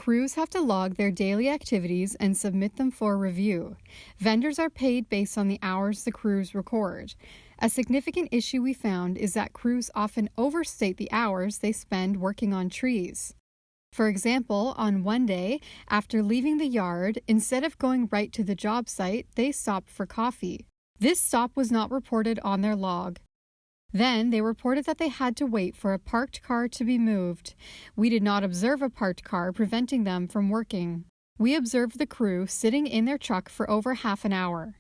crews have to log their daily activities and submit them for review. Vendors are paid based on the hours the crews record. A significant issue we found is that crews often overstate the hours they spend working on trees. For example, on one day, after leaving the yard, instead of going right to the job site, they stopped for coffee. This stop was not reported on their log. Then they reported that they had to wait for a parked car to be moved. We did not observe a parked car preventing them from working. We observed the crew sitting in their truck for over half an hour.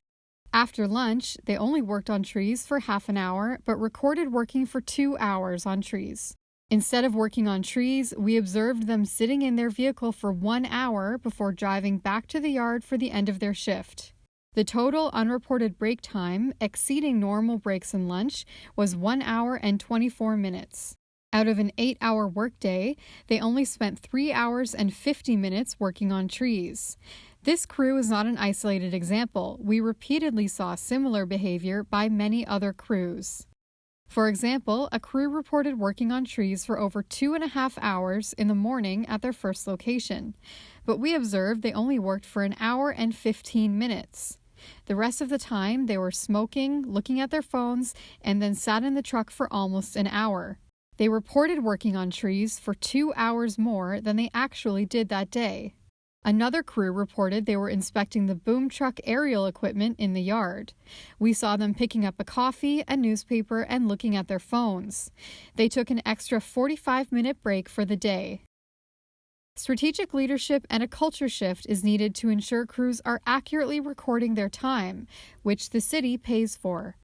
After lunch, they only worked on trees for half an hour, but recorded working for 2 hours on trees. Instead of working on trees, we observed them sitting in their vehicle for 1 hour before driving back to the yard for the end of their shift. The total unreported break time, exceeding normal breaks and lunch, was 1 hour and 24 minutes. Out of an 8-hour workday, they only spent 3 hours and 50 minutes working on trees. This crew is not an isolated example. We repeatedly saw similar behavior by many other crews. For example, a crew reported working on trees for over 2.5 hours in the morning at their first location, but we observed they only worked for 1 hour and 15 minutes. The rest of the time, they were smoking, looking at their phones, and then sat in the truck for almost an hour. They reported working on trees for 2 hours more than they actually did that day. Another crew reported they were inspecting the boom truck aerial equipment in the yard. We saw them picking up a coffee, a newspaper, and looking at their phones. They took an extra 45-minute break for the day. Strategic leadership and a culture shift is needed to ensure crews are accurately recording their time, which the city pays for.